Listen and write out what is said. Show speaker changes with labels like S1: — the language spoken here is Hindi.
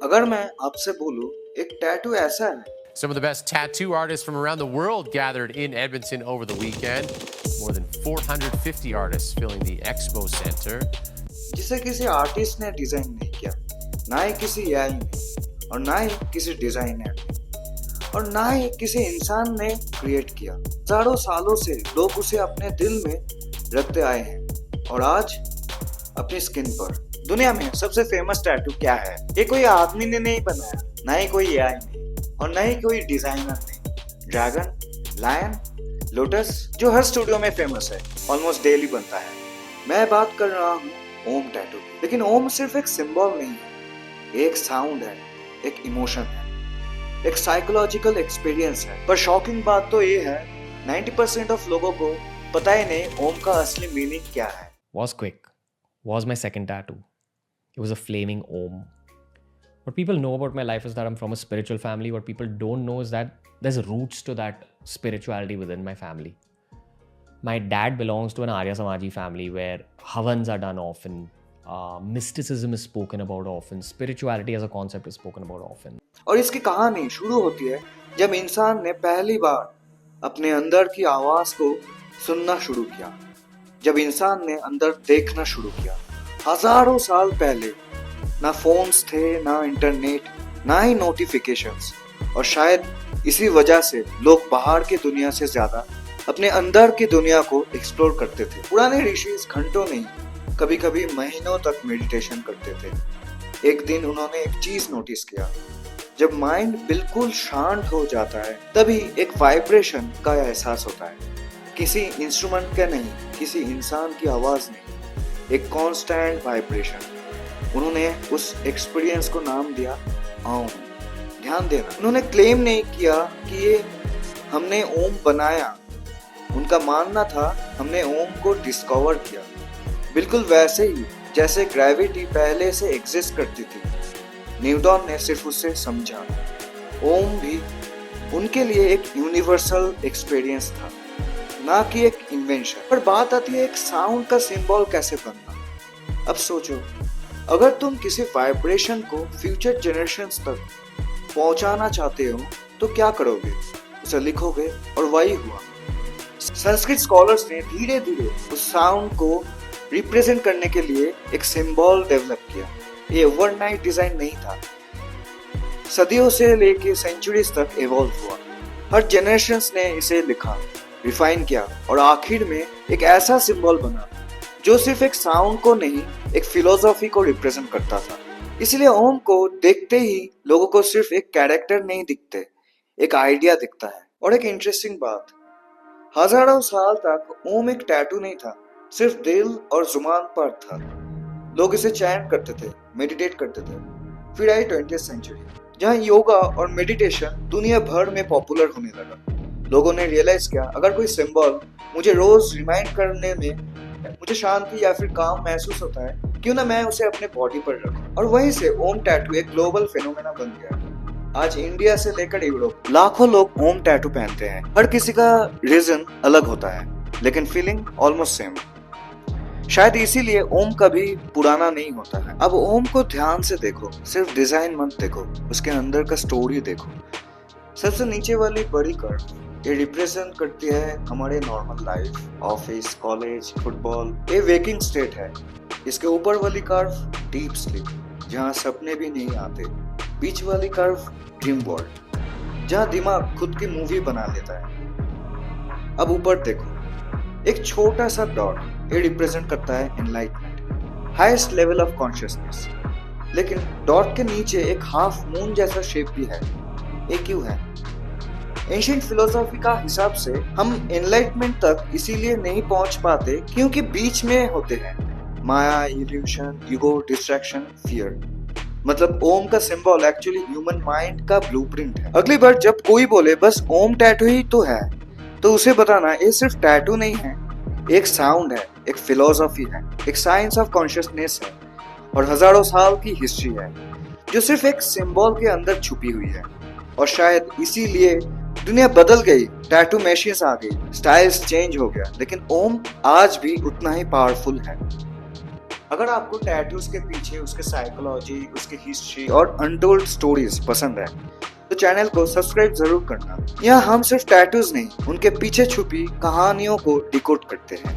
S1: अगर मैं आपसे बोलूं एक टैटू ऐसा है।
S2: Some of the best tattoo artists from around the world gathered in Edmonton over the weekend. More than 450 artists filling the Expo Center.
S1: जिसे किसी आर्टिस्ट ने डिजाइन नहीं किया, ना ही किसी एआई ने, और ना ही किसी डिजाइनर ने, और ना ही किसी इंसान ने क्रिएट किया। हजारों सालों से लोग उसे अपने दिल में रखते आए हैं और आज अपनी स्किन पर। दुनिया में सबसे फेमस टैटू क्या है? ये कोई आदमी ने नहीं बनाया, ना ही कोई एआई ने, और न ही कोई डिजाइनर ने। ड्रैगन, लायन, लोटस, जो हर स्टूडियो में फेमस है, ऑलमोस्ट डेली बनता है। मैं बात कर रहा हूँ ओम टैटू की। लेकिन ओम सिर्फ एक सिंबल नहीं है, एक साउंड है, एक इमोशन है, एक साइकोलॉजिकल एक्सपीरियंस है। पर शॉकिंग बात तो ये है, 90% ऑफ लोगों को पता ही नहीं ओम का असली मीनिंग क्या है।
S3: Was quick. Was my second tattoo. It was a flaming Om. What people know about my life is that I'm from a spiritual family. What people don't know is that there's roots to that spirituality within my family. My dad belongs to an Arya Samaji family where havans are done often, mysticism is spoken about often, spirituality as a concept is spoken about often.
S1: और इसकी कहानी शुरू होती है जब इंसान ने पहली बार अपने अंदर की आवाज को सुनना शुरू किया, जब इंसान ने अंदर देखना शुरू किया। हजारों साल पहले ना फोन्स थे, ना इंटरनेट, ना ही नोटिफिकेशंस, और शायद इसी वजह से लोग बाहर की दुनिया से ज्यादा अपने अंदर की दुनिया को एक्सप्लोर करते थे। पुराने ऋषि घंटों नहीं, कभी कभी महीनों तक मेडिटेशन करते थे। एक दिन उन्होंने एक चीज नोटिस किया, जब माइंड बिल्कुल शांत हो जाता है तभी एक वाइब्रेशन का एहसास होता है। किसी इंस्ट्रूमेंट का नहीं, किसी इंसान की आवाज नहीं, एक कांस्टेंट वाइब्रेशन। उन्होंने उस एक्सपीरियंस को नाम दिया ओम। ध्यान देना, उन्होंने क्लेम नहीं किया कि ये हमने ओम बनाया। उनका मानना था हमने ओम को डिस्कवर किया, बिल्कुल वैसे ही जैसे ग्रेविटी पहले से एग्जिस्ट करती थी। न्यूटन ने सिर्फ उसे समझा। ओम भी उनके लिए एक यूनिवर्सल एक्सपीरियंस था, ना कि एक इन्वेंशन। पर बात आती है एक साउंड का सिंबल कैसे बनना। अब सोचो, अगर तुम किसी वाइब्रेशन को फ्यूचर जनरेशंस तक पहुंचाना चाहते हो तो क्या करोगे? उसे लिखोगे, और वही हुआ। संस्कृत स्कॉलर्स ने धीरे धीरे उस साउंड को रिप्रेजेंट करने के लिए एक सिंबल डेवलप किया। ये ओवरनाइट डिजाइन नहीं था, सदियों से लेके सेंचुरीज तक इवॉल्व हुआ। हर जनरेशंस ने इसे लिखा, रिफाइन किया, और आखिर में एक ऐसा सिंबल बना जो सिर्फ एक साउंड को नहीं, एक फिलोसॉफी को रिप्रेजेंट करता था। इसलिए ओम को देखते ही लोगों को सिर्फ एक कैरेक्टर नहीं दिखते, एक आइडिया दिखता है। और एक इंटरेस्टिंग बात, हजारों साल तक ओम एक टैटू नहीं था, सिर्फ दिल और जुबान पर था। लोग इसे चैंट करते थे, मेडिटेट करते थे। फिर आई 20th सेंचुरी, जहाँ योगा और मेडिटेशन दुनिया भर में पॉपुलर होने लगा। लोगों ने रियलाइज किया, अगर कोई सिंबल मुझे रोज रिमाइंड करने में मुझे शांति या फिर काम महसूस होता है, क्यों ना मैं उसे अपने बॉडी पर रखूं। और वहीं से ओम टैटू एक ग्लोबल फेनोमेना बन गया। आज इंडिया से लेकर यूरोप लाखों लोग ओम टैटू पहनते हैं। हर किसी का रीजन अलग होता है, लेकिन फीलिंग ऑलमोस्ट सेम। शायद इसीलिए ओम कभी पुराना नहीं होता है। अब ओम को ध्यान से देखो, सिर्फ डिजाइन मत देखो, उसके अंदर का स्टोरी देखो। सबसे नीचे वाली बड़ी कर्व, ये रिप्रेजेंट करती है हमारे normal life, office, college, football. ये वेकिंग स्टेट है। इसके ऊपर वाली कर्व डीप स्लीप, जहाँ सपने भी नहीं आते। बीच वाली कर्व ड्रीम वर्ल्ड, जहाँ दिमाग खुद की मूवी बना लेता है। अब ऊपर देखो, एक छोटा सा डॉट, ये रिप्रेजेंट करता है enlightenment, highest level of consciousness. लेकिन डॉट के नीचे एक हाफ मून जैसा शेप भी है। ये क्यों है? एंशिएंट फिलोसॉफी का हिसाब से हम एनलाइटमेंट तक इसीलिए नहीं पहुंच पाते क्योंकि बीच में होते हैं माया, इल्यूशन, ईगो, डिस्ट्रैक्शन, फियर। मतलब ओम का सिंबल एक्चुअली ह्यूमन माइंड का ब्लूप्रिंट है। अगली बार जब कोई बोले बस ओम टैटू ही तो है, तो उसे बताना ये सिर्फ टैटू नहीं है, एक साउंड है, एक फिलोसॉफी है, एक साइंस ऑफ कॉन्शियसनेस है, और हजारों साल की हिस्ट्री है जो सिर्फ एक सिंबल के अंदर छुपी हुई है। और शायद इसीलिए दुनिया बदल गई, टैटू मशीन्स आ गई, स्टाइल्स चेंज हो गया, लेकिन ओम आज भी उतना ही पावरफुल है। अगर आपको टैटूज के पीछे उसके साइकोलॉजी, उसकी हिस्ट्री और अनटोल्ड स्टोरीज पसंद है तो चैनल को सब्सक्राइब जरूर करना। यहाँ हम सिर्फ टैटूज नहीं, उनके पीछे छुपी कहानियों को डिकोड करते हैं।